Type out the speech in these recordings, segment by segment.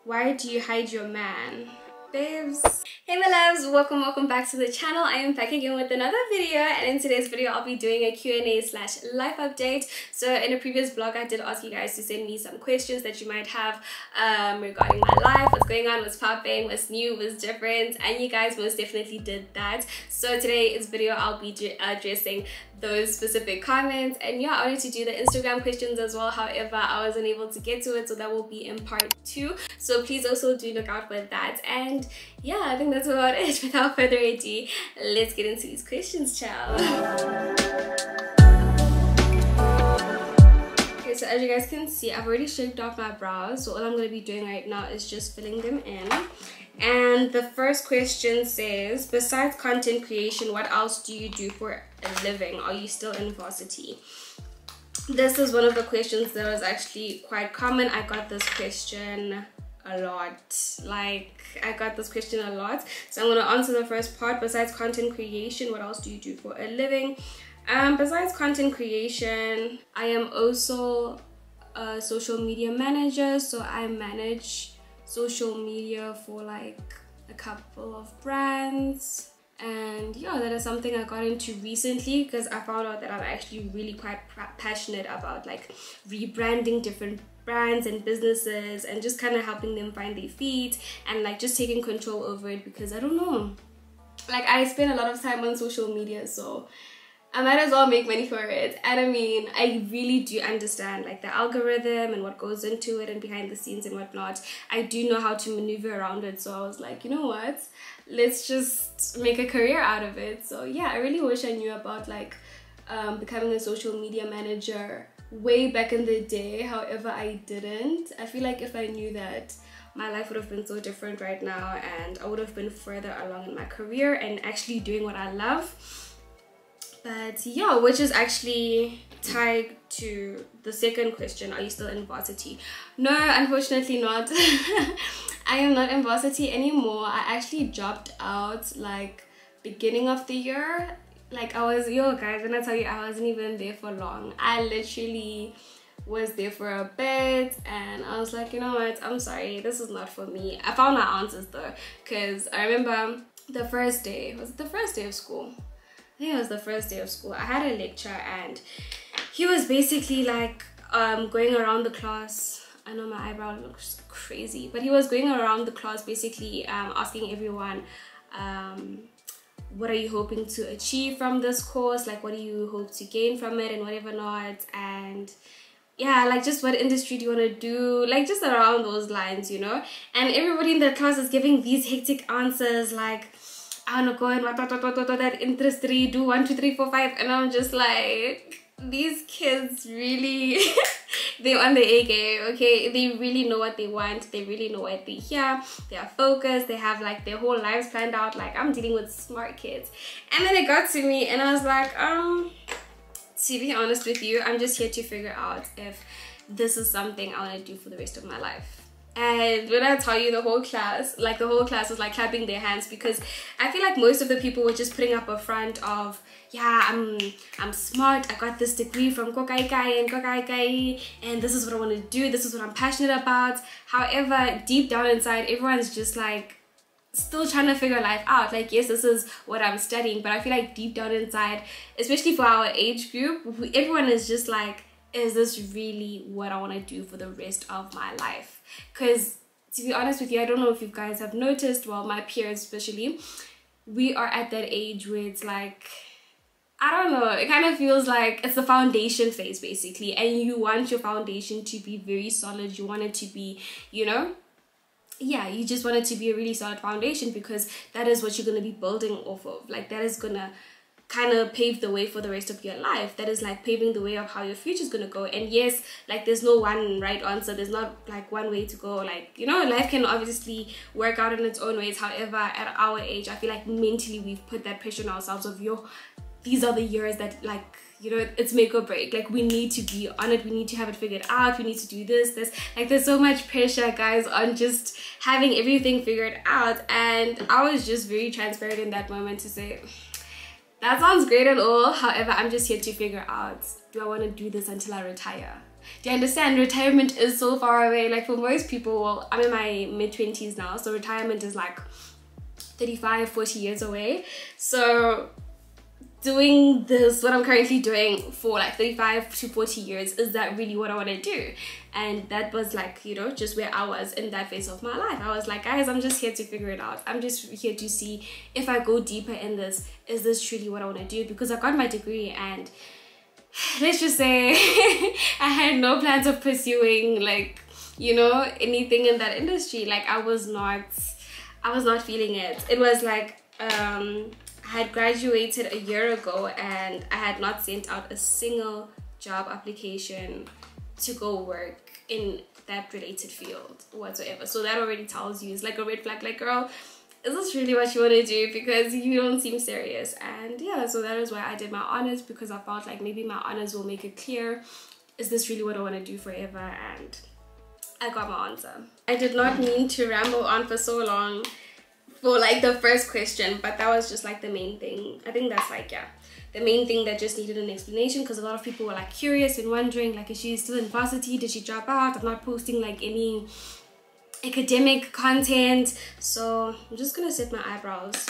Why do you hide your man? Babes. Hey my loves, welcome back to the channel. I am back again with another video, and in today's video I'll be doing a Q&A slash life update. So in a previous vlog I did ask you guys to send me some questions that you might have regarding my life, what's going on, what's popping, what's new, what's different, and you guys most definitely did that. So today's video I'll be addressing those specific comments, and yeah, I wanted to do the Instagram questions as well. However, I wasn't able to get to it, so that will be in part 2. So please also do look out for that. And yeah, I think that's about it. Without further ado, let's get into these questions, child. Okay, so as you guys can see, I've already shaped off my brows, so all I'm going to be doing right now is just filling them in. And the first question says, besides content creation, what else do you do for a living? Are you still in varsity? This is one of the questions that was actually quite common. I got this question a lot. I got this question a lot. So I'm going to answer the first part. Besides content creation, what else do you do for a living? Besides content creation, I am also a social media manager. So I manage social media for like a couple of brands, and yeah, that is something I got into recently because I found out that I'm actually really quite passionate about like rebranding different brands and businesses and just kind of helping them find their feet and like just taking control over it, because I don't know, like I spend a lot of time on social media, so I might as well make money for it. And I mean, I really do understand like the algorithm and what goes into it and behind the scenes and whatnot. I do know how to maneuver around it, so I was like, you know what, let's just make a career out of it. So yeah, I really wish I knew about like becoming a social media manager way back in the day. However, I didn't. I feel like if I knew that, my life would have been so different right now, and I would have been further along in my career and actually doing what I love. But yeah, which is actually tied to the second question, are you still in varsity? No, unfortunately not. I am not in varsity anymore. I actually dropped out like beginning of the year. Like I was, yo guys, when I tell you I wasn't even there for long. I literally was there for a bit and I was like, you know what, I'm sorry, this is not for me. I found my answers though, because I remember the first day, was it the first day of school? I think it was the first day of school. I had a lecture and he was basically like going around the class. I know my eyebrow looks crazy, but he was going around the class basically asking everyone, what are you hoping to achieve from this course? Like, what do you hope to gain from it and whatever not? And yeah, like just what industry do you want to do? Like just around those lines, you know? And everybody in the class is giving these hectic answers like, I want to go and that interest 3, do 1, 2, 3, 4, 5, and I'm just like, these kids really they're on the A game, okay? They really know what they want, they really know what they hear, they are focused, they have like their whole lives planned out. Like I'm dealing with smart kids. And then it got to me and I was like, to be honest with you, I'm just here to figure out if this is something I want to do for the rest of my life. And when I tell you, the whole class was like clapping their hands, because I feel like most of the people were just putting up a front of, yeah, I'm smart, I got this degree from QnA and this is what I want to do, this is what I'm passionate about. However, deep down inside, everyone's just like still trying to figure life out. Like, yes, this is what I'm studying, but I feel like deep down inside, especially for our age group, everyone is just like, is this really what I want to do for the rest of my life? Because to be honest with you, I don't know if you guys have noticed, well, my peers especially, we are at that age where it's like, I don't know, it kind of feels like it's the foundation phase basically, and you want your foundation to be very solid. You want it to be, you know, yeah, you just want it to be a really solid foundation, because that is what you're going to be building off of. Like that is gonna kind of pave the way for the rest of your life. That is like paving the way of how your future is gonna go. And yes, like there's no one right answer, there's not like one way to go. Like, you know, life can obviously work out in its own ways. However, at our age, I feel like mentally we've put that pressure on ourselves of, yo, these are the years that, like, you know, it's make or break. Like we need to be on it, we need to have it figured out, we need to do this. Like there's so much pressure, guys, on just having everything figured out. And I was just very transparent in that moment to say, that sounds great and all, however, I'm just here to figure out, do I want to do this until I retire? Do you understand? Retirement is so far away. Like for most people, well, I'm in my mid-20s now, so retirement is like 35, 40 years away. So doing this, what I'm currently doing for like 35 to 40 years, is that really what I want to do? And that was like, you know, just where I was in that phase of my life. I was like, guys, I'm just here to figure it out. I'm just here to see if I go deeper in this, is this truly what I want to do? Because I got my degree, and let's just say I had no plans of pursuing, like, you know, anything in that industry. Like I was not feeling it. It was like I had graduated a year ago, and I had not sent out a single job application to go work in that related field whatsoever. So that already tells you, it's like a red flag. Like, girl, is this really what you want to do? Because you don't seem serious. And yeah, so that is why I did my honors, because I felt like maybe my honors will make it clear, is this really what I want to do forever? And I got my answer. I did not mean to ramble on for so long for like the first question, but that was just like the main thing. I think that's like, yeah, the main thing that just needed an explanation, because a lot of people were like curious and wondering, like, is she still in varsity? Did she drop out? I'm not posting like any academic content. So I'm just gonna set my eyebrows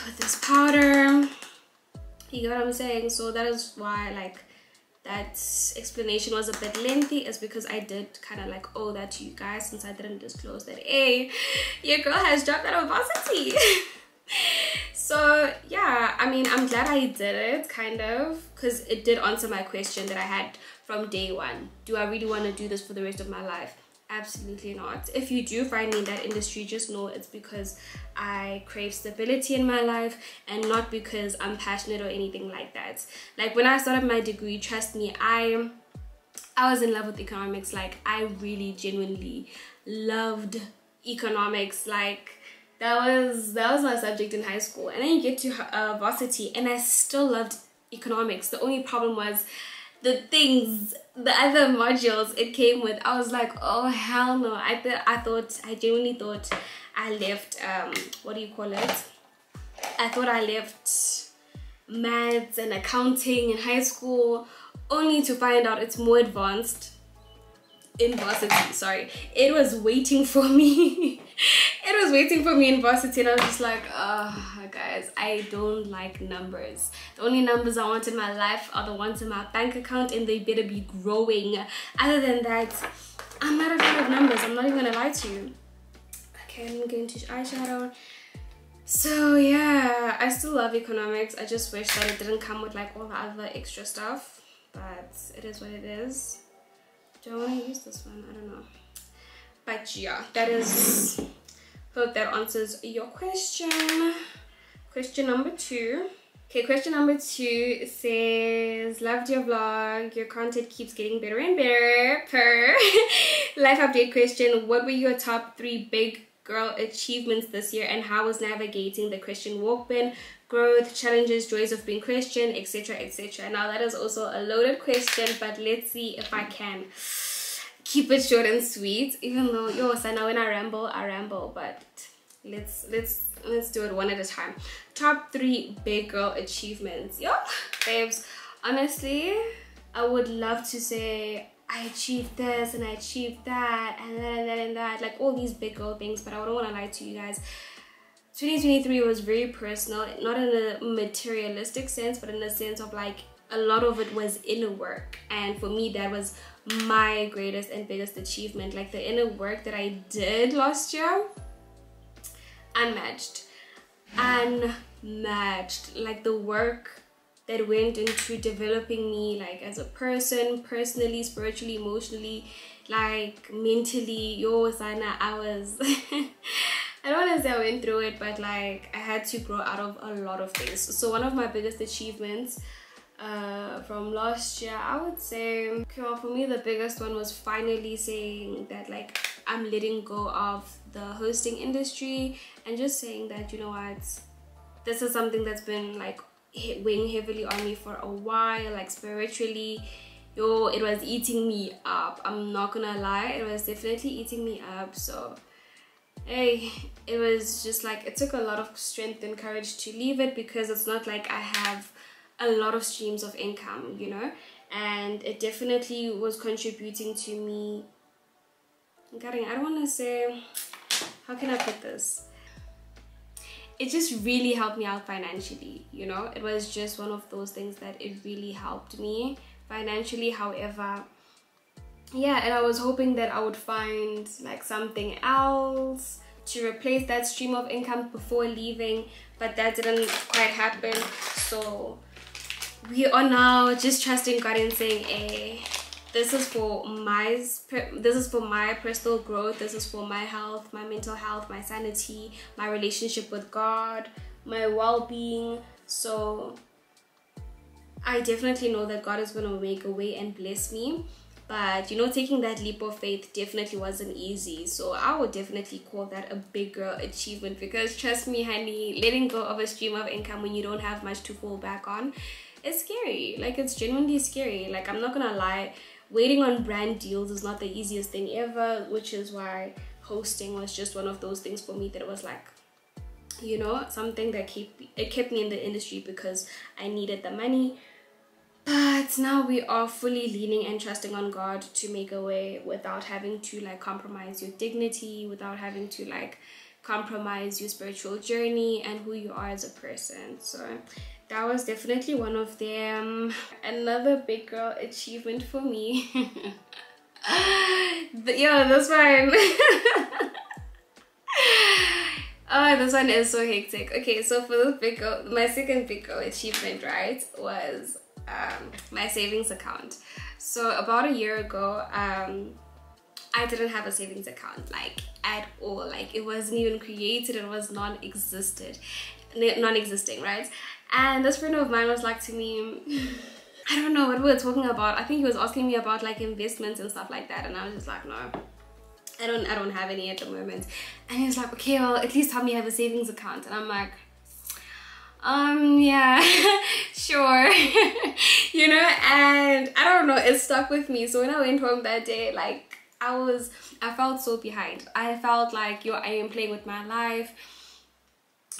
with this powder. You get what I'm saying? So that is why like that explanation was a bit lengthy, is because I did kind of like owe that to you guys, since I didn't disclose that, hey, your girl has dropped out of varsity. So yeah, I mean, I'm glad I did it, kind of, because it did answer my question that I had from day one. Do I really want to do this for the rest of my life? Absolutely not. If you do find me in that industry, just know it's because I crave stability in my life, and not because I'm passionate or anything like that. Like when I started my degree, trust me, I was in love with economics. Like I really genuinely loved economics. Like that was my subject in high school. And then you get to varsity, and I still loved economics. The only problem was the other modules it came with. I was like, oh hell no. I genuinely thought I left what do you call it, I thought I left maths and accounting in high school, only to find out it's more advanced in varsity. Sorry, it was waiting for me. It was waiting for me in varsity, and I was just like, oh guys, I don't like numbers. The only numbers I want in my life are the ones in my bank account, and they better be growing. Other than that, I'm not a fan of numbers. I'm not even gonna lie to you. Okay, I'm going to eyeshadow. So yeah, I still love economics. I just wish that it didn't come with like all the other extra stuff, but it is what it is. Do I want to use this one? I don't know. But yeah, that is, hope that answers your question. Question number 2. Okay, question number 2 says, loved your vlog. Your content keeps getting better and better. Per life update question, what were your top 3 big girl achievements this year, and how was navigating the Christian walk been, growth, challenges, joys of being Christian, etc, etc. Now that is also a loaded question, but let's see if I can keep it short and sweet, even though so now when I ramble, but let's do it one at a time. Top 3 big girl achievements. Yo, babes, honestly, I would love to say I achieved this and I achieved that and that and that and that, like all these big girl things, but I don't want to lie to you guys. 2023 was very personal, not in a materialistic sense, but in the sense of like a lot of it was inner work, and for me that was my greatest and biggest achievement. Like the inner work that I did last year, unmatched. Like the work that went into developing me, like as a person, personally, spiritually, emotionally, like mentally. Sana, I was I don't want to say I went through it, but like I had to grow out of a lot of things. So one of my biggest achievements from last year, I would say, okay, well, for me the biggest one was finally saying that like I'm letting go of the hosting industry, and just saying that, you know what, this is something that's been like weighing heavily on me for a while, like spiritually. It was eating me up. I'm not gonna lie, it was definitely eating me up. So hey, it was just like, it took a lot of strength and courage to leave it, because it's not like I have a lot of streams of income, you know, and it definitely was contributing to me getting, I don't want to say, how can I put this, it just really helped me out financially, you know. It was just one of those things that it really helped me financially. However, yeah, and I was hoping that I would find like something else to replace that stream of income before leaving, but that didn't quite happen. So we are now just trusting God and saying, hey, this is for my personal growth, this is for my health, my mental health, my sanity, my relationship with God, my well-being. So I definitely know that God is going to make a way and bless me. But you know, taking that leap of faith definitely wasn't easy. So I would definitely call that a big girl achievement, because trust me, honey, letting go of a stream of income when you don't have much to fall back on, it's scary. Like, it's genuinely scary. Like, I'm not gonna lie, waiting on brand deals is not the easiest thing ever, which is why hosting was just one of those things for me that it was like, you know, something that kept me in the industry because I needed the money. But now we are fully leaning and trusting on God to make a way without having to like compromise your dignity, without having to like compromise your spiritual journey and who you are as a person. So that was definitely one of them. Another big girl achievement for me. But yeah, this one. Oh, this one is so hectic. Okay, so for this big girl, my second big girl achievement, right, was my savings account. So about a year ago, I didn't have a savings account, like at all. Like, it wasn't even created, it was non-existing, right? And this friend of mine was like to me, I don't know what we were talking about. I think he was asking me about like investments and stuff like that, and I was just like, no, I don't have any at the moment. And he was like, okay, well, at least tell me you have a savings account. And I'm like, yeah, sure. You know, and I don't know, it stuck with me. So when I went home that day, like, I felt so behind. I felt like, I am playing with my life.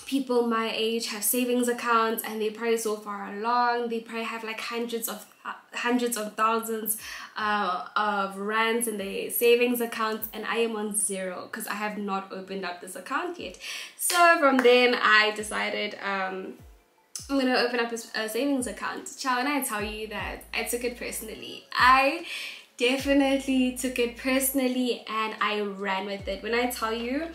People my age have savings accounts and they're probably so far along. They probably have like hundreds of thousands of rands in their savings accounts, and I am on zero because I have not opened up this account yet. So from then I decided I'm gonna open up a savings account. Child, when I tell you that I took it personally, I definitely took it personally and I ran with it. When I tell you,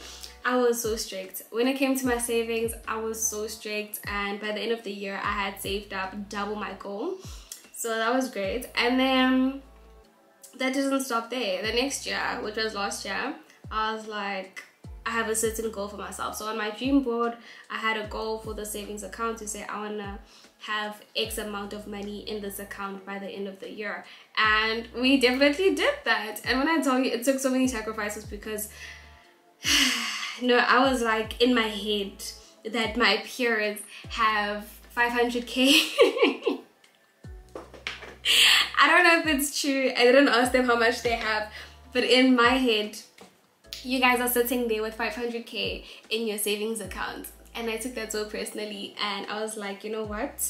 I was so strict. When it came to my savings, I was so strict, and by the end of the year I had saved up double my goal. So that was great. And then that doesn't stop there. The next year, which was last year, I was like, I have a certain goal for myself. So on my dream board, I had a goal for the savings account to say I want to have X amount of money in this account by the end of the year. And we definitely did that. And when I tell you, it took so many sacrifices because no, I was like in my head that my peers have 500k. I don't know if it's true. I didn't ask them how much they have, but in my head, you guys are sitting there with 500k in your savings account. And I took that so personally, and I was like, you know what?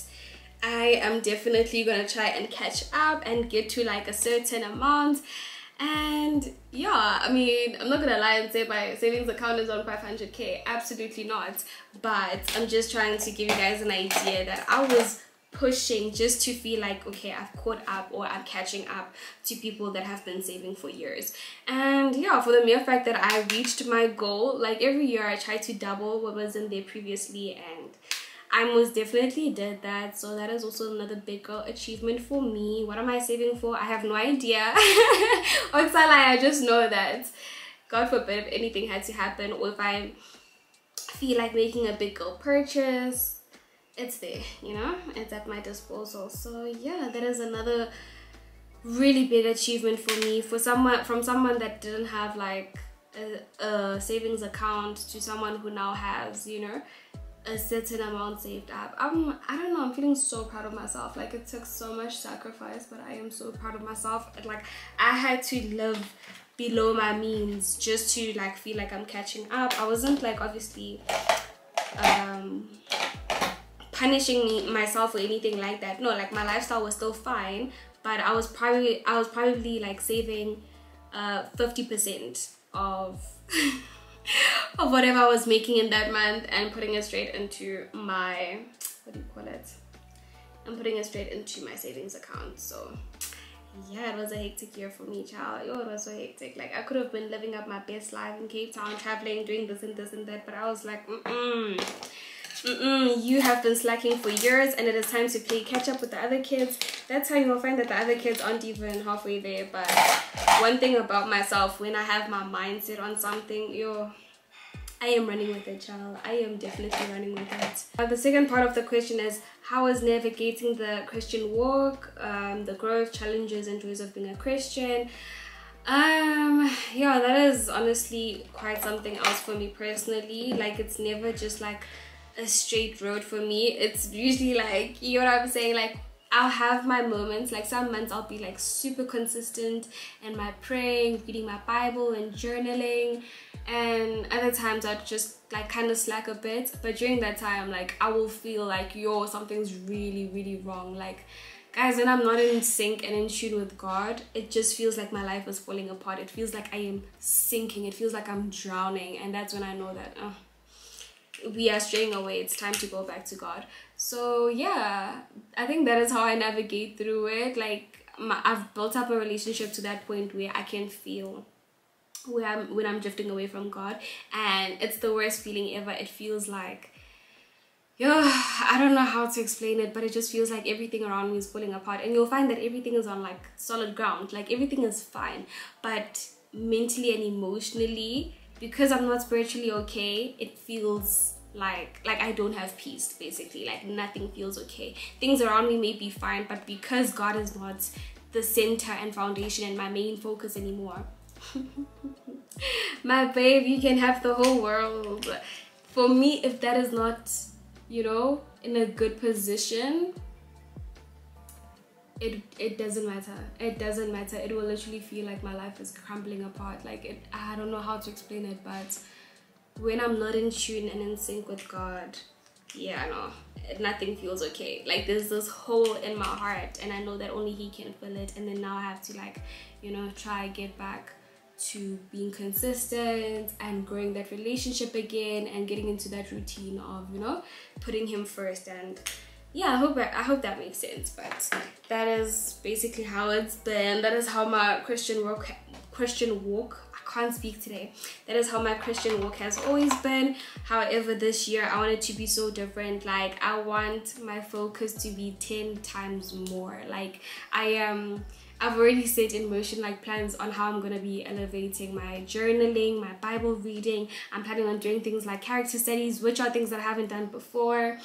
I am definitely gonna try and catch up and get to like a certain amount. And yeah, I mean, I'm not gonna lie and say my savings account is on 500k, absolutely not. But I'm just trying to give you guys an idea that I was pushing just to feel like, okay, I've caught up or I'm catching up to people that have been saving for years. And yeah, for the mere fact that I reached my goal, like every year I try to double what was in there previously, and I most definitely did that. So that is also another big girl achievement for me. What am I saving for? I have no idea. I just know that, God forbid, if anything had to happen, or if I feel like making a big girl purchase, it's there, you know, it's at my disposal. So yeah, that is another really big achievement for me, from someone that didn't have like a savings account to someone who now has, you know, a certain amount saved up. I don't know, I'm feeling so proud of myself. Like, it took so much sacrifice, but I am so proud of myself. Like, I had to live below my means just to like feel like I'm catching up. I wasn't like obviously punishing myself or anything like that. No, like my lifestyle was still fine, but I was probably like saving 50% of of whatever I was making in that month and putting it straight into my, what do you call it? I'm putting it straight into my savings account. So yeah, it was a hectic year for me, child. Yo, it was so hectic. Like, I could have been living up my best life in Cape Town, traveling, doing this and this and that, but I was like, you have been slacking for years, and it is time to play catch up with the other kids. That's how you'll find that the other kids aren't even halfway there. But one thing about myself, when I have my mindset on something, yo, I am running with it, child. I am definitely running with it. The second part of the question is, how is navigating the Christian walk, the growth, challenges, and joys of being a Christian? Yeah, that is honestly quite something else for me personally. Like, it's never just like a straight road for me. It's usually like, you know what I'm saying, like, I'll have my moments. Like, some months I'll be like super consistent in my praying, reading my Bible and journaling, and other times I'll just like kind of slack a bit. But during that time, like, I will feel like, yo, something's really wrong. Like, guys, when I'm not in sync and in tune with God, it just feels like my life is falling apart. It feels like I am sinking. It feels like I'm drowning, and that's when I know that we are straying away. It's time to go back to God. So yeah, I think that is how I navigate through it. Like, I've built up a relationship to that point where I can feel when I'm drifting away from God, and it's the worst feeling ever. It feels like, yo, I don't know how to explain it, but it just feels like everything around me is falling apart, and you'll find that everything is on like solid ground. Like, everything is fine, but mentally and emotionally, because I'm not spiritually okay, it feels like I don't have peace, basically. Like, nothing feels okay. Things around me may be fine, but because God is not the center and foundation and my main focus anymore, my babe, you can have the whole world. For me, if that is not, you know, in a good position, it doesn't matter. It doesn't matter. It will literally feel like my life is crumbling apart. Like, I don't know how to explain it, but when I'm not in tune and in sync with God, yeah, no, nothing feels okay. Like, there's this hole in my heart, and I know that only He can fill it. And then now I have to, like, you know, try get back to being consistent and growing that relationship again, and getting into that routine of, you know, putting Him first. And yeah, I hope that makes sense. But that is basically how it's been. That is how my Christian walk, I can't speak today. That is how my Christian walk has always been. However, this year I want it to be so different. Like, I want my focus to be 10 times more. Like, I've already set in motion like plans on how I'm gonna be elevating my journaling, my Bible reading. I'm planning on doing things like character studies, which are things that I haven't done before.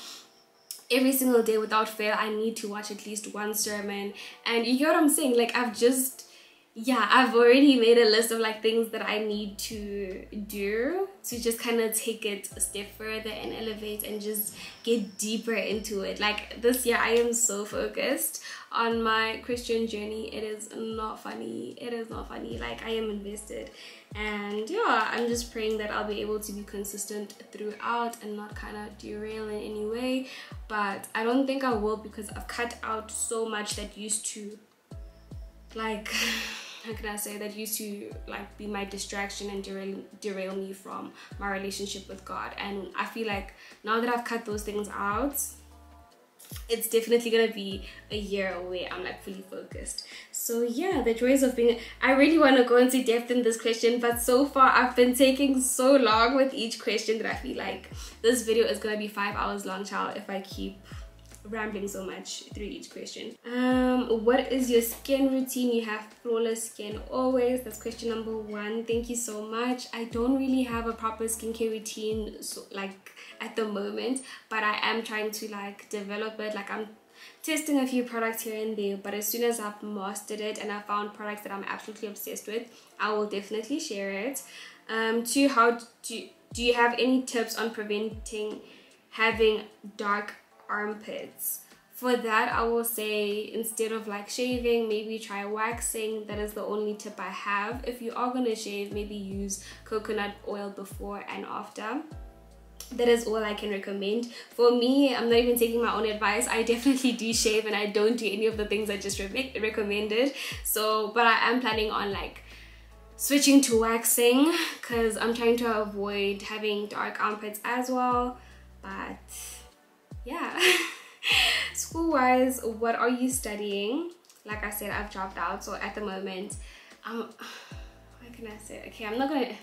Every single day without fail, I need to watch at least one sermon. And you get what I'm saying? Like, I've already made a list of like things that I need to do to just kind of take it a step further and elevate and just get deeper into it. Like, this year I am so focused on my Christian journey. It is not funny. It is not funny. Like, I am invested, and yeah, I'm just praying that I'll be able to be consistent throughout and not kind of derail in any way. But I don't think I will, because I've cut out so much that used to, like, how can I say, that used to like be my distraction and derail me from my relationship with God. And I feel like now that I've cut those things out, it's definitely gonna be a year where I'm like fully focused. So yeah, the joys of being, I really want to go into depth in this question, but so far I've been taking so long with each question that I feel like this video is gonna be 5 hours long, child, if I keep rambling so much through each question. What is your skin routine? You have flawless skin always. That's question number 1. Thank you so much. I don't really have a proper skincare routine, so like at the moment, but I am trying to like develop it. Like, I'm testing a few products here and there, but as soon as I've mastered it and I found products that I'm absolutely obsessed with, I will definitely share it. 2, how do you have any tips on preventing having dark armpits? For that, I will say, instead of like shaving, maybe try waxing. That is the only tip I have. If you are gonna shave, maybe use coconut oil before and after. that is all I can recommend. For me, I'm not even taking my own advice. I definitely do shave and I don't do any of the things I just recommended. So, but I am planning on like switching to waxing because I'm trying to avoid having dark armpits as well. But yeah. School-wise, what are you studying? Like I said, I've dropped out, so at the moment, what can I say? Okay, I'm not gonna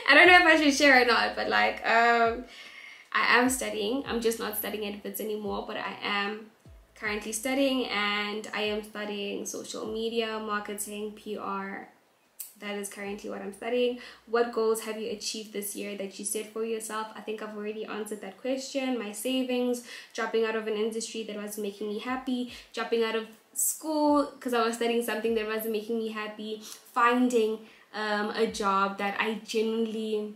I don't know if I should share or not, but like I am studying. I'm just not studying at Wits anymore, but I am currently studying, and I am studying social media, marketing, PR. That is currently what I'm studying. What goals have you achieved this year that you set for yourself? I think I've already answered that question. My savings, dropping out of an industry that was making me happy, dropping out of school because I was studying something that wasn't making me happy, finding a job that I genuinely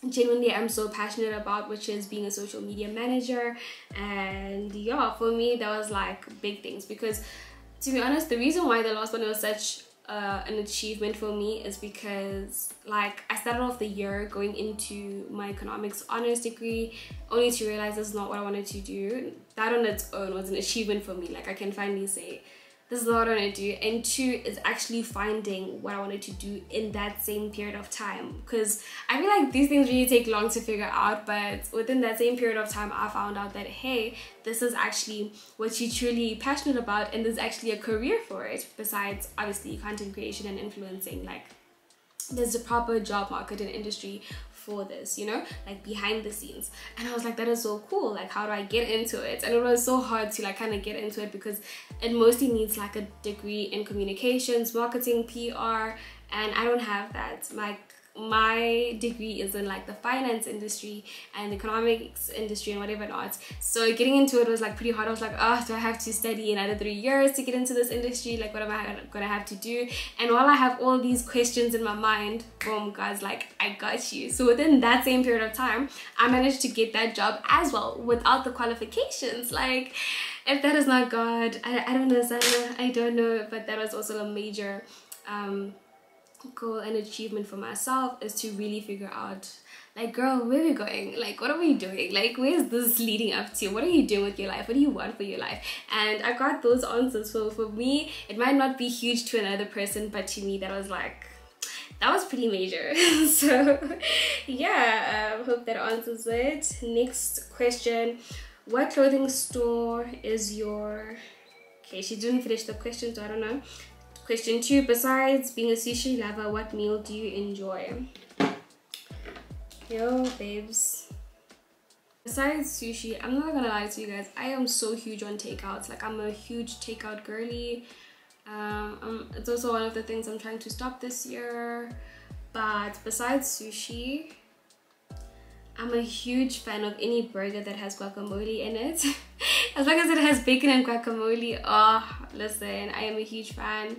am so passionate about, which is being a social media manager. And yeah, for me that was like big things, because to be honest, the reason why the last one was such an achievement for me is because like I started off the year going into my economics honors degree only to realize this is not what I wanted to do. That on its own was an achievement for me. Like I can finally say this is not what I want to do. And two is actually finding what I wanted to do in that same period of time, because I feel like these things really take long to figure out, but within that same period of time I found out that hey, this is actually what you're truly passionate about, and there's actually a career for it besides obviously content creation and influencing. Like there's a proper job market and industry for this, you know, like behind the scenes. And I was like, that is so cool. Like how do I get into it? And it was so hard to like kind of get into it because it mostly needs like a degree in communications, marketing, PR, and I don't have that. Like my degree is in like the finance industry and economics industry and whatever not. So getting into it was like pretty hard. I was like, oh, do I have to study another 3 years to get into this industry? Like what am I gonna have to do? And while I have all these questions in my mind, boom, guys, like I got you. So within that same period of time, I managed to get that job as well without the qualifications. Like if that is not God, I don't know, Sana, I don't know. But that was also a major goal and achievement for myself, is to really figure out like, girl, where are we going? Like what are we doing? Like where's this leading up to? What are you doing with your life? What do you want for your life? And I got those answers. So for me, it might not be huge to another person, but to me that was like, that was pretty major. So yeah, hope that answers it. Next question, what clothing store is your... Okay, she didn't finish the question, so I don't know. Question 2, besides being a sushi lover, what meal do you enjoy? Yo, babes. Besides sushi, I'm not gonna lie to you guys, I am so huge on takeouts. Like I'm a huge takeout girly. It's also one of the things I'm trying to stop this year. But besides sushi, I'm a huge fan of any burger that has guacamole in it. As long as it has bacon and guacamole, oh, listen, I am a huge fan.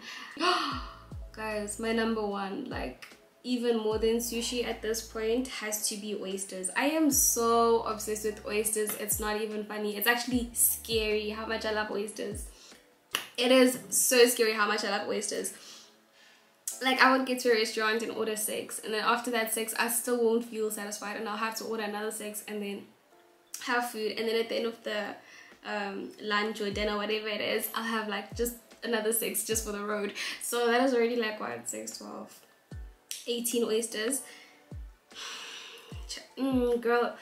Guys, my number one, like even more than sushi at this point, has to be oysters. I am so obsessed with oysters. It's not even funny. It's actually scary how much I love oysters. It is so scary how much I love oysters. Like I would get to a restaurant and order 6, and then after that 6 I still won't feel satisfied, and I'll have to order another 6 and then have food, and then at the end of the lunch or dinner, whatever it is, I'll have like just another 6 just for the road. So that is already like what, 6, 12, 18 oysters. Girl,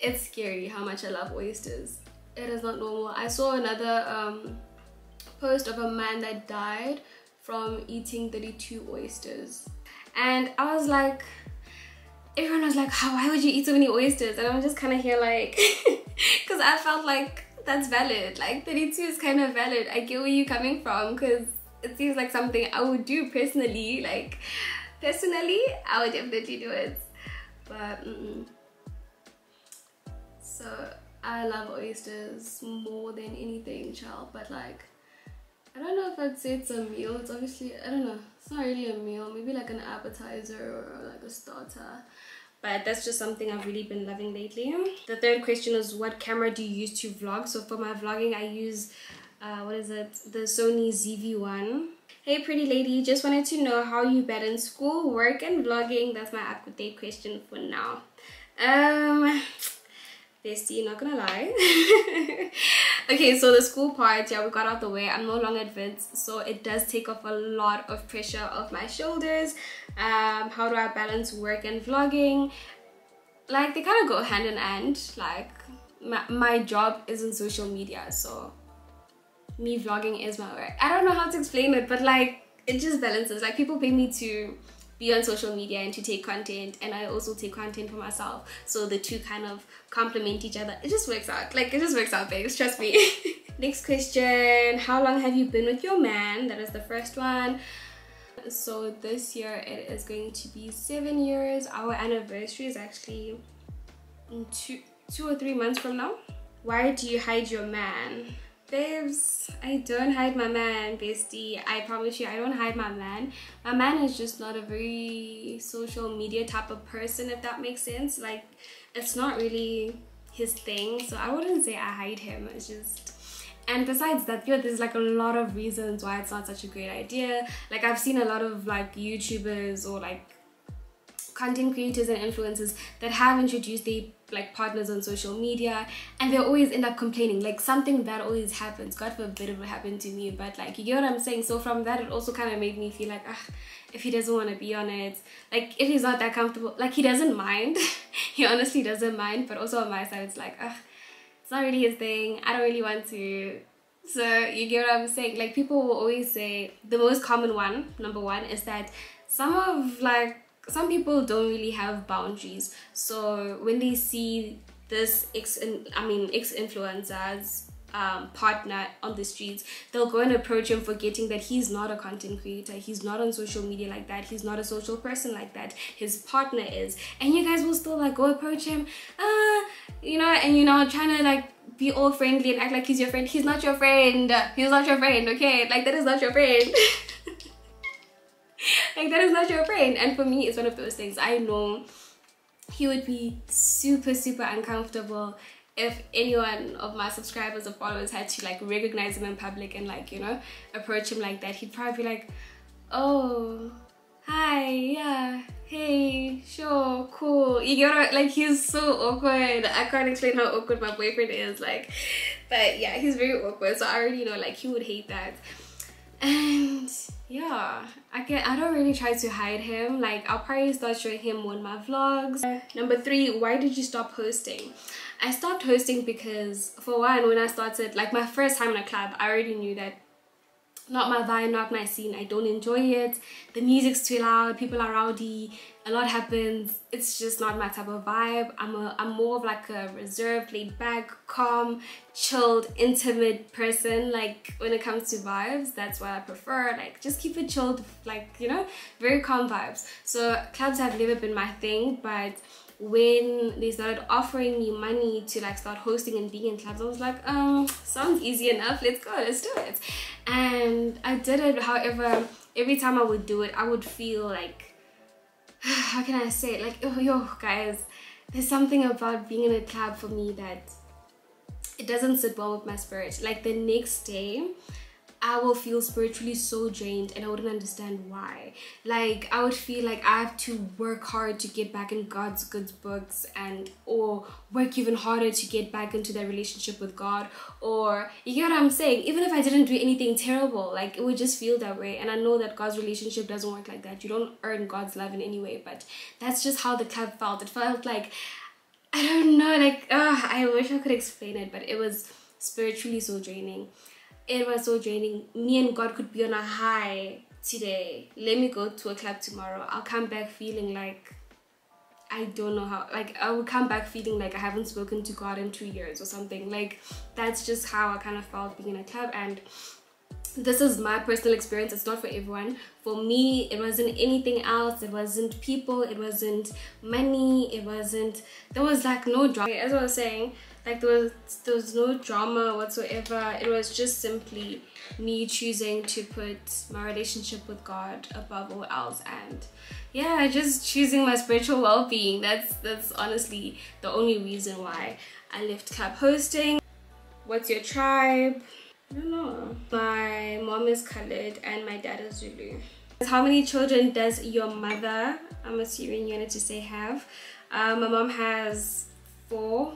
it's scary how much I love oysters. It is not normal. I saw another post of a man that died from eating 32 oysters, and I was like, everyone was like, why would you eat so many oysters? And I'm just kind of here like because I felt like that's valid. Like 32 is kind of valid. I get where you're coming from, because it seems like something I would do personally. Like personally I would definitely do it, but so I love oysters more than anything, child. But like I don't know if I'd say it's a meal. It's obviously, I don't know, it's not really a meal. Maybe like an appetizer or like a starter. But that's just something I've really been loving lately. The third question is, what camera do you use to vlog? So for my vlogging, I use, what is it? The Sony ZV-1. Hey pretty lady, just wanted to know how you balance school, work and vlogging. That's my update question for now. Bestie, not gonna lie. Okay, so the school part, yeah, we got out the way. I'm no longer at Wits, so it does take off a lot of pressure off my shoulders. How do I balance work and vlogging? Like, they kind of go hand in hand. Like, my job is in social media, so me vlogging is my work. I don't know how to explain it, but like, it just balances. Like, people pay me to be on social media and to take content, and I also take content for myself, so the two kind of complement each other. It just works out. Like, it just works out, babes, trust me. Next question, how long have you been with your man? That is the first one. So this year it is going to be 7 years. Our anniversary is actually in two or 3 months from now. Why do you hide your man? Babes, I don't hide my man, bestie. I promise you, I don't hide my man. My man is just not a very social media type of person, if that makes sense. Like, it's not really his thing, so I wouldn't say I hide him. It's just... And besides that, there's like a lot of reasons why it's not such a great idea. Like, I've seen a lot of like YouTubers or like content creators and influencers that have introduced their like partners on social media, and they always end up complaining. Like, something that always happens. God forbid it would happen to me, but like, you get what I'm saying? So from that, it also kind of made me feel like, if he doesn't want to be on it, like, if he's not that comfortable, like, he doesn't mind. He honestly doesn't mind, but also on my side, it's like, it's not really his thing. I don't really want to. So you get what I'm saying? Like, people will always say, the most common one, number one, is that some people don't really have boundaries. So when they see this ex-influencer's partner on the streets, they'll go and approach him, forgetting that he's not a content creator, he's not on social media like that, he's not a social person like that, his partner is. And you guys will still like go approach him, trying to like be all friendly and act like he's your friend. He's not your friend. He's not your friend, okay? Like, that is not your friend. Like, that is not your friend. And for me, it's one of those things. I know he would be super, super uncomfortable if anyone of my subscribers or followers had to like recognize him in public and like, approach him like that. He'd probably be like, oh, hi, yeah, hey, sure, cool. You get what like, he's so awkward. I can't explain how awkward my boyfriend is, like, but yeah, he's very awkward. So I already know like he would hate that. And yeah, I don't really try to hide him. Like, I'll probably start showing him more in my vlogs. Number 3, why did you stop hosting? I stopped hosting because, for one, when I started, like, my first time in a club, I already knew that not my vibe, not my scene. I don't enjoy it. The music's too loud, people are rowdy, a lot happens. It's just not my type of vibe. I'm more of like a reserved, laid back, calm, chilled, intimate person. Like, when it comes to vibes, that's what I prefer. Like, just keep it chilled, like, very calm vibes. So clubs have never been my thing, but when they started offering me money to like start hosting and being in clubs, I was like, sounds easy enough, let's go, let's do it. And I did it. However, every time I would do it, I would feel like, how can I say it? Like, oh, yo guys, there's something about being in a club for me that it doesn't sit well with my spirit. Like, the next day I will feel spiritually so drained, and I wouldn't understand why. Like, I would feel like I have to work hard to get back in God's good books, or work even harder to get back into that relationship with God, or, you get what I'm saying? Even if I didn't do anything terrible, like, it would just feel that way. And I know that God's relationship doesn't work like that. You don't earn God's love in any way, but that's just how the club felt. It felt like, I don't know, like, I wish I could explain it, but it was spiritually so draining. It was so draining. Me and God could be on a high today. Let me go to a club tomorrow. I'll come back feeling like, I don't know how, like, I will come back feeling like I haven't spoken to God in 2 years or something. Like, that's just how I kind of felt being in a club. And this is my personal experience. It's not for everyone. For me, it wasn't anything else. It wasn't people. It wasn't money. There was like no drama. As I was saying, like, there was no drama whatsoever. It was just simply me choosing to put my relationship with God above all else, and yeah, just choosing my spiritual well-being. That's honestly the only reason why I left club hosting. What's your tribe? I don't know. My mom is colored and my dad is Zulu. How many children does your mother, I'm assuming you wanted to say, have? My mom has four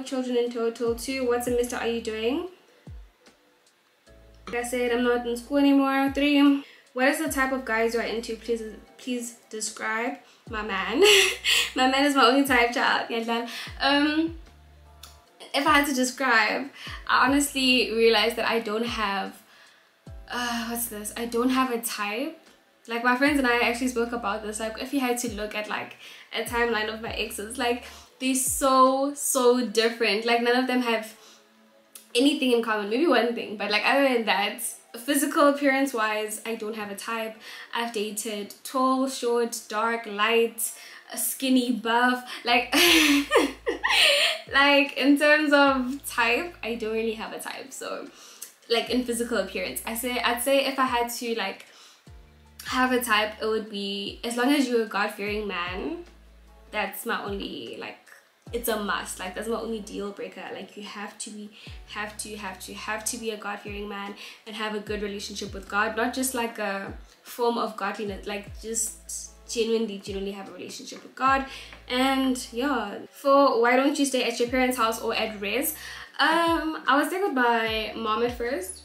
children in total. 2, what semester are you doing? Like I said, I'm not in school anymore. 3, what is the type of guys you are into? Please describe. My man. My man is my only type, child. Yeah, if I had to describe, I honestly realized that I don't have I don't have a type. Like, my friends and I actually spoke about this. Like, if you had to look at like a timeline of my exes, like, they're so different. Like, none of them have anything in common. Maybe one thing, but like, other than that, physical appearance wise, I don't have a type. I've dated tall, short, dark, light, skinny, buff. Like like, in terms of type, I don't really have a type. So like, in physical appearance, I'd say if I had to like have a type, it would be, as long as you're a God-fearing man. That's my only, like, it's a must. Like, that's my only deal breaker. Like, you have to be a God-fearing man and have a good relationship with God, not just like a form of godliness, like just genuinely have a relationship with God. And yeah, for why don't you stay at your parents' house or at res? I was there with my mom at first.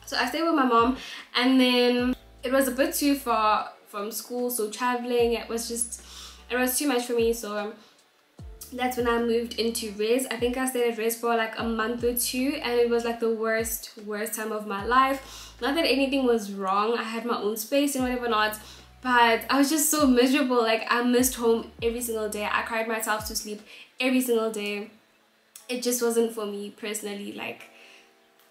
So I stayed with my mom, and then it was a bit too far from school, so traveling, it was too much for me. So that's when I moved into res. I think I stayed at res for like a month or 2, and it was like the worst time of my life. Not that anything was wrong, I had my own space and whatever not, but I was just so miserable. Like, I missed home every single day. I cried myself to sleep every single day. It just wasn't for me personally. Like,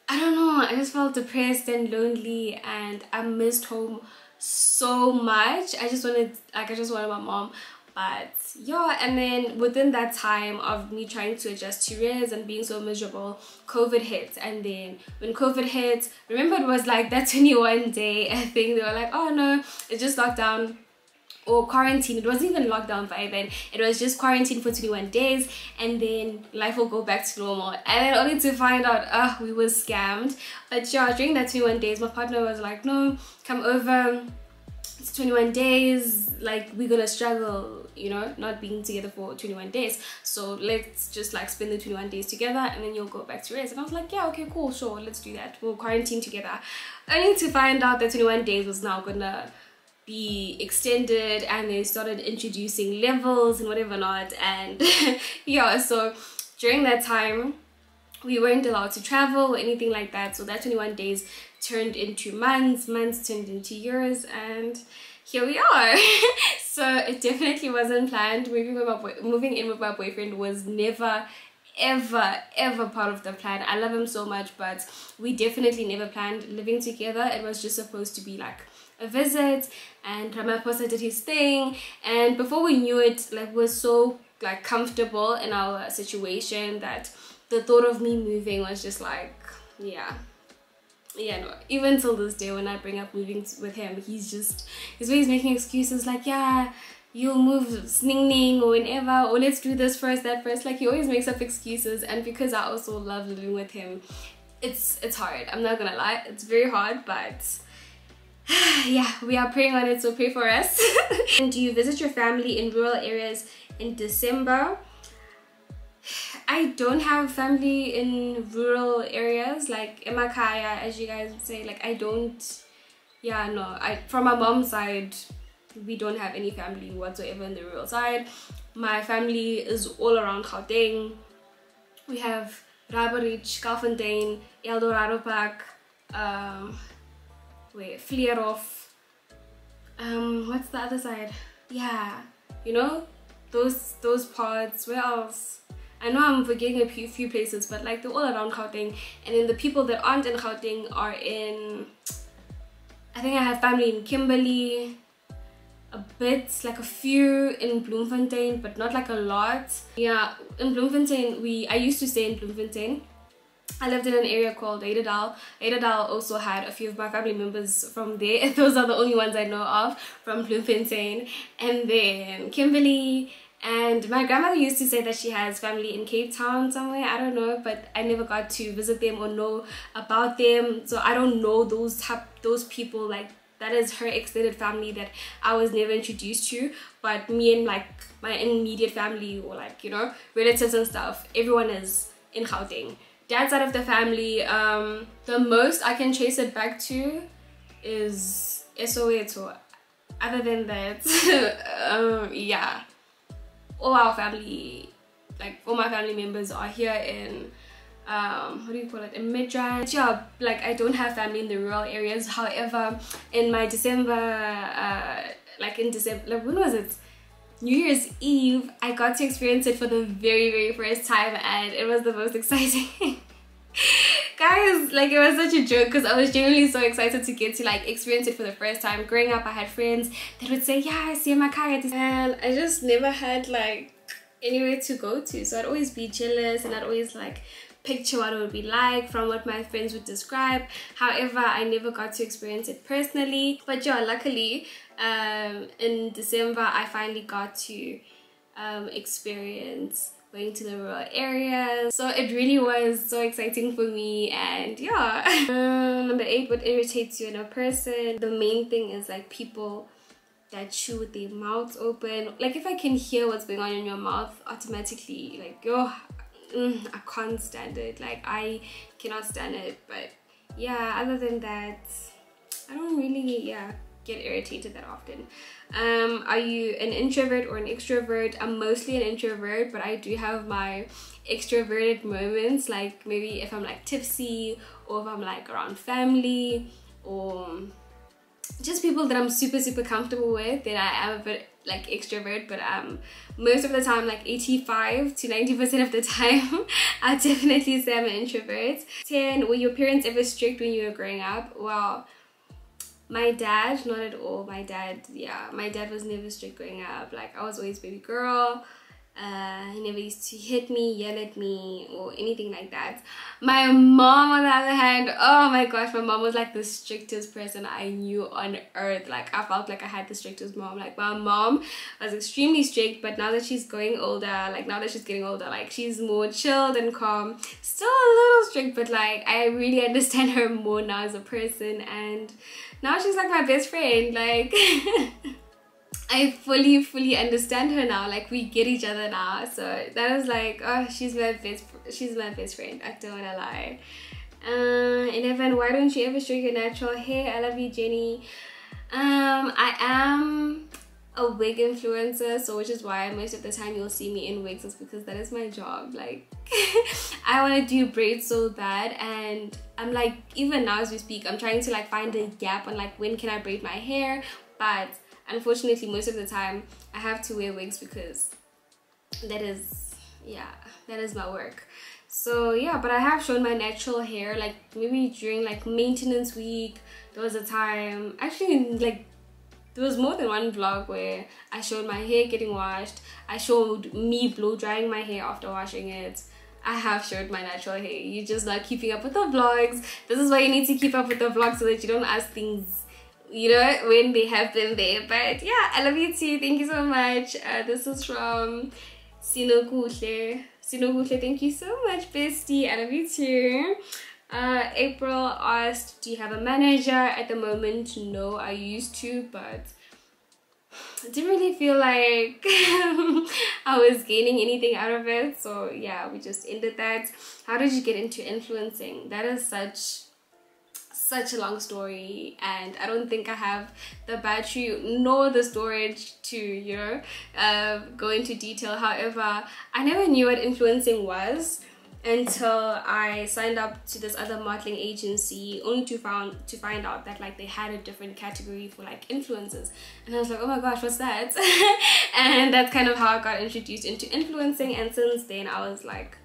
I don't know, I just felt depressed and lonely, and I missed home so much. I just wanted my mom. But yeah, and then within that time of me trying to adjust to res and being so miserable, COVID hit. And then when COVID hit, remember, it was like that 21 day thing. They were like, oh no, it's just lockdown or quarantine. It wasn't even lockdown by then, it was just quarantine for 21 days, and then life will go back to normal. And then only to find out, we were scammed. But yeah, during that 21 days, my partner was like, no, come over, it's 21 days, like, we're gonna struggle, you know, not being together for 21 days, so let's just like spend the 21 days together, and then you'll go back to res. And I was like, yeah, okay, cool, sure, let's do that, we'll quarantine together. Only to find out that 21 days was now gonna be extended, and they started introducing levels and whatever not. And yeah, so during that time we weren't allowed to travel or anything like that. So that 21 days turned into months turned into years, and here we are. So it definitely wasn't planned. Moving in with my boyfriend was never ever part of the plan. I love him so much, but we definitely never planned living together. It was just supposed to be like a visit, and Ramaphosa did his thing, and before we knew it, like, we're so like comfortable in our situation that the thought of me moving was just like, yeah, no. Even till this day, when I bring up moving with him, he's always making excuses like, yeah, you'll move sning or whenever, or let's do this first, that first. Like, he always makes up excuses. And because I also love living with him, it's hard. I'm not gonna lie, it's very hard, but yeah, we are praying on it, so pray for us. And do you visit your family in rural areas in December? I don't have family in rural areas, like emakaya, as you guys would say. Like, I don't, yeah, no, from my mom's side, we don't have any family whatsoever in the rural side. My family is all around Gauteng. We have Raberich, Kalfontein, Eldorado Park, Vleerhof, what's the other side? Yeah, you know, those parts. Where else? I know I'm forgetting a few places, but like, they're all around Gauteng. And then the people that aren't in Gauteng are in, I think I have family in Kimberley, a bit, like a few in Bloemfontein, but not like a lot. Yeah, in Bloemfontein, I used to stay in Bloemfontein. I lived in an area called Edendal. Edendal also had a few of my family members from there. Those are the only ones I know of from Bloemfontein. And then Kimberley, And my grandmother used to say that she has family in Cape Town somewhere, I don't know, but I never got to visit them or know about them, so I don't know those people. Like, that is her extended family that I was never introduced to. But me and like my immediate family, or like, you know, relatives and stuff, everyone is in Gauteng. Dad's side of the family, the most I can trace it back to is Soweto. Other than that, yeah, all our family, like all my family members are here in what do you call it, in Midrand. Yeah, like I don't have family in the rural areas. However, in my December, like when was it, New Year's Eve, I got to experience it for the very first time, and it was the most exciting. Guys, like, it was such a joke because I was genuinely so excited to get to like experience it for the first time. Growing up, I had friends that would say, yeah, I see my car at this, and I just never had like anywhere to go to, so I'd always be jealous, and I'd always like picture what it would be like from what my friends would describe. However, I never got to experience it personally. But yeah, luckily in December I finally got to experience going to the rural areas, so it really was so exciting for me. And yeah, number 8, what irritates you in a person? The main thing is like people that chew with their mouths open. Like, if I can hear what's going on in your mouth, automatically, like, I can't stand it. Like, I cannot stand it. But yeah, other than that, I don't really get irritated that often. Are you an introvert or an extrovert? I'm mostly an introvert, but I do have my extroverted moments, like maybe if I'm like tipsy, or if I'm like around family, or just people that I'm super comfortable with, then I am a bit like extrovert. But most of the time, like 85 to 90% of the time, I definitely say I'm an introvert. 10, were your parents ever strict when you were growing up? Well, my dad, not at all. My dad was never strict growing up. Like, I was always baby girl. He never used to hit me, yell at me, or anything like that. My mom, on the other hand, oh my gosh, my mom was like the strictest person I knew on earth. Like, I felt like I had the strictest mom. Like, my mom was extremely strict, but now that she's getting older, like she's more chilled and calm. Still a little strict, but like I really understand her more now as a person, and now she's like my best friend. Like, I fully understand her now. Like, we get each other now. So that was like, oh, she's my best friend. I don't wanna lie. 11, why don't you ever show your natural hair? I love you, Jenny. I am a wig influencer, so which is why most of the time you'll see me in wigs, is because that is my job. Like, I want to do braids so bad, and I'm like, even now as we speak, I'm trying to like find a gap on like when can I braid my hair. But unfortunately, most of the time I have to wear wigs because that is my work. So yeah, but I have shown my natural hair, like maybe during like maintenance week. There was a time, actually, like there was more than one vlog where I showed my hair getting washed. I showed me blow drying my hair after washing it. I have showed my natural hair. You're just not keeping up with the vlogs. This is why you need to keep up with the vlogs, so that you don't ask things, you know, when they have been there. But yeah, I love you too. Thank you so much. This is from Sinokuhle. Sinokuhle, thank you so much, bestie. I love you too. April asked, do you have a manager? At the moment, no. I used to, but I didn't really feel like I was gaining anything out of it. So yeah, we just ended that. How did you get into influencing? That is such a long story, and I don't think I have the battery nor the storage to, you know, go into detail. However, I never knew what influencing was until I signed up to this other modeling agency, only to find out that like they had a different category for like influencers, and I was like, oh my gosh, what's that? And that's kind of how I got introduced into influencing, and since then I was like,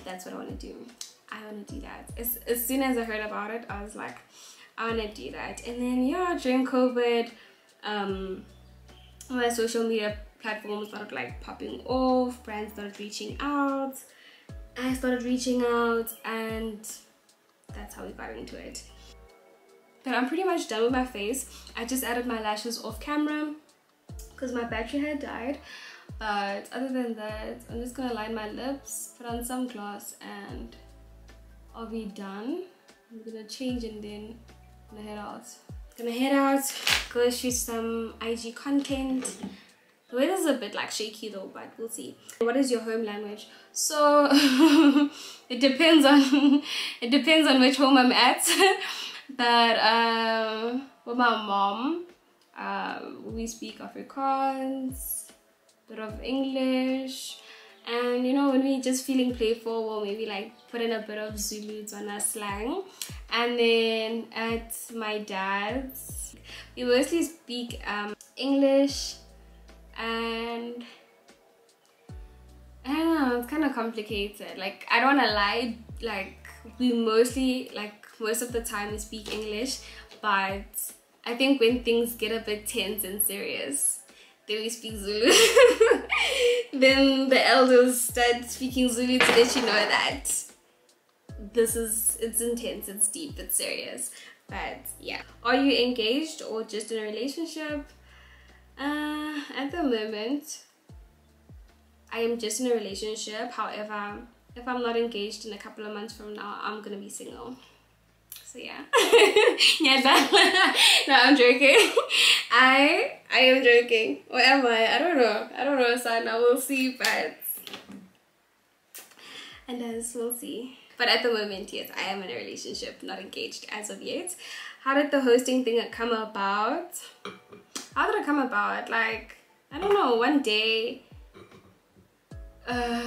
that's what I want to do. I want to do that. As soon as I heard about it, I was like, I want to do that. And then yeah, during COVID, my social media platforms started like popping off, brands started reaching out, I started reaching out, and that's how we got into it. But I'm pretty much done with my face. I just added my lashes off camera because my battery had died. But other than that, I'm just gonna line my lips, put on some gloss, and I'll be done. I'm gonna change and then I'm gonna head out. Go shoot some IG content. The weather's a bit like shaky though, but we'll see. What is your home language? So it depends on which home I'm at. But with my mom, we speak Afrikaans, bit of English, and you know, when we just feeling playful, we'll maybe like put in a bit of Zulu on our slang. And then at my dad's, we mostly speak English, and I don't know, it's kind of complicated. Like, I don't wanna lie, like we mostly, like most of the time we speak English, but I think when things get a bit tense and serious, then we speak Zulu. Then the elders start speaking Zulu to let you know that it's intense, it's deep, it's serious. But yeah. Are you engaged or just in a relationship? At the moment, I am just in a relationship. However, if I'm not engaged in a couple of months from now, I'm gonna be single. So yeah. Yeah, no, I'm joking. I am joking. Or am I? I don't know, son. I will see, but we'll see. But at the moment, yes, I am in a relationship, not engaged as of yet. How did the hosting thing come about? How did it come about? Like, I don't know, one day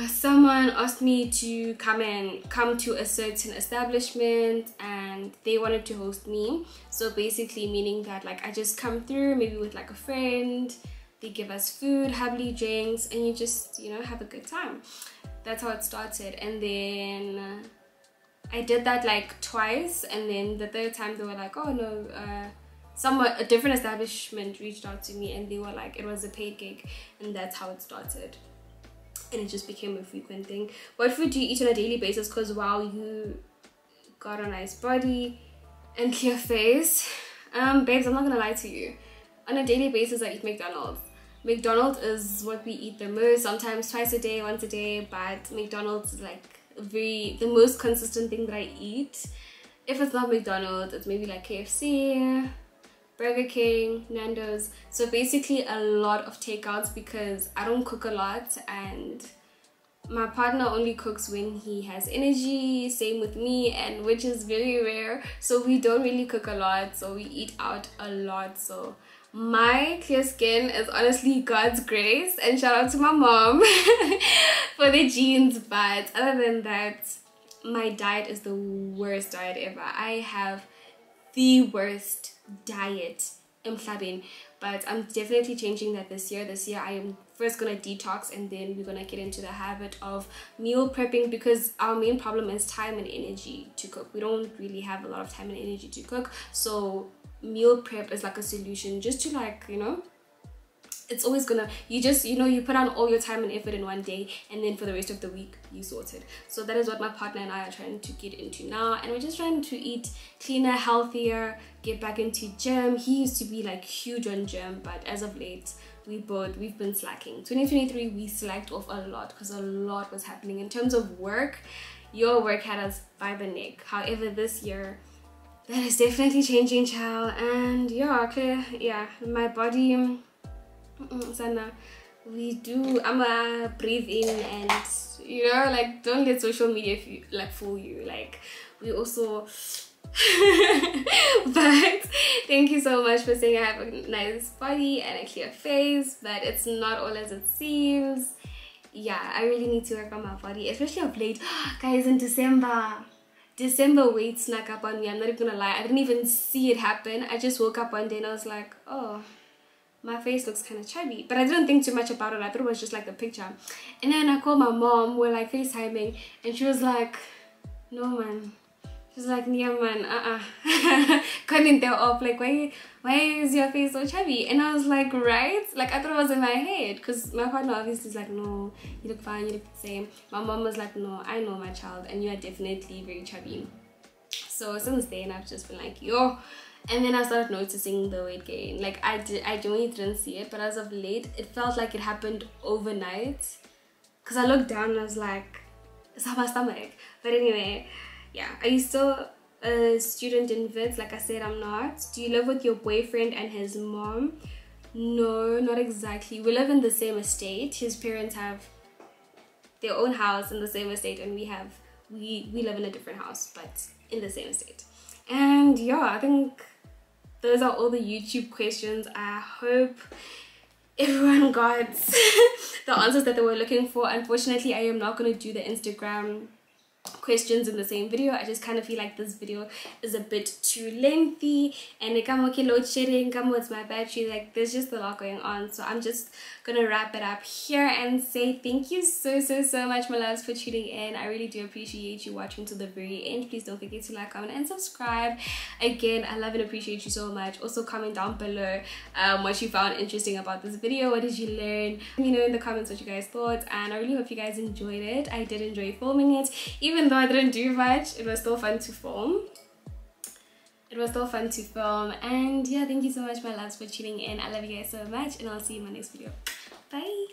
someone asked me to come to a certain establishment, and they wanted to host me. So basically meaning that like I just come through maybe with like a friend, they give us food, lovely drinks, and you just, you know, have a good time. That's how it started. And then I did that like twice, and then the third time they were like, oh no, a different establishment reached out to me, and they were like, it was a paid gig. And that's how it started, and it just became a frequent thing. What food do you eat on a daily basis? Because wow, you got a nice body and clear face. Babes, I'm not gonna lie to you, on a daily basis I eat McDonald's. McDonald's is what we eat the most, sometimes twice a day, once a day, but McDonald's is like the most consistent thing that I eat. If it's not McDonald's, it's maybe like KFC, Burger King, Nando's. So basically a lot of takeouts because I don't cook a lot, and my partner only cooks when he has energy, same with me, and which is very rare. So we don't really cook a lot, so we eat out a lot. So my clear skin is honestly God's grace, and shout out to my mom for the genes. But other than that, my diet is the worst diet ever. I have the worst diet emhlabeni, but I'm definitely changing that this year. This year I am first gonna detox, and then we're gonna get into the habit of meal prepping, because our main problem is time and energy to cook. We don't really have a lot of time and energy to cook, so meal prep is like a solution, just to like, you know, it's always gonna, you just, you know, you put on all your time and effort in one day, and then for the rest of the week you sorted. So that is what my partner and I are trying to get into now, and we're just trying to eat cleaner, healthier, get back into gym. He used to be like huge on gym, but as of late we've been slacking. 2023 we slacked off a lot because a lot was happening in terms of work. Your work had us by the neck. However, this year that is definitely changing, child. And yeah, okay, yeah, my body, Sana, I'ma breathe in, and you know, like, don't let social media fool you. Like, we also but thank you so much for saying I have a nice body and a clear face, but it's not all as it seems. Yeah, I really need to work on my body, especially of late. Guys, in December weight snuck up on me. I'm not even gonna lie, I didn't even see it happen. I just woke up one day and I was like, oh, my face looks kind of chubby, but I didn't think too much about it. I thought it was just like the picture. And then I called my mom, we're like FaceTiming, and she was like, no man, she's like, yeah man, couldn't tell off, like, why is your face so chubby? And I was like, right, like, I thought it was in my head, because my partner obviously is like, no, you look fine, you look the same. My mom was like, no, I know my child, and you are definitely very chubby. So since then I've just been like, yo, And then I started noticing the weight gain. Like I genuinely didn't see it, but as of late it felt like it happened overnight, because I looked down and I was like, it's not my stomach. But anyway, yeah. Are you still a student in Wits? Like I said, I'm not. Do you live with your boyfriend and his mom? No, not exactly. We live in the same estate. His parents have their own house in the same estate, and we live in a different house but in the same estate. And yeah, I think those are all the YouTube questions. I hope everyone got the answers that they were looking for. Unfortunately, I am not going to do the Instagram questions in the same video. I just kind of feel like this video is a bit too lengthy, and it comes with load shedding, come with my battery, like there's just a lot going on. So I'm just gonna wrap it up here and say thank you so much, my loves, for tuning in. I really do appreciate you watching to the very end. Please don't forget to like, comment and subscribe. Again, I love and appreciate you so much. Also comment down below what you found interesting about this video. What did you learn? Let me know in the comments what you guys thought, and I really hope you guys enjoyed it. I did enjoy filming it. Even though I didn't do much, it was still fun to film. And yeah, thank you so much, my loves, for tuning in. I love you guys so much, and I'll see you in my next video. Bye.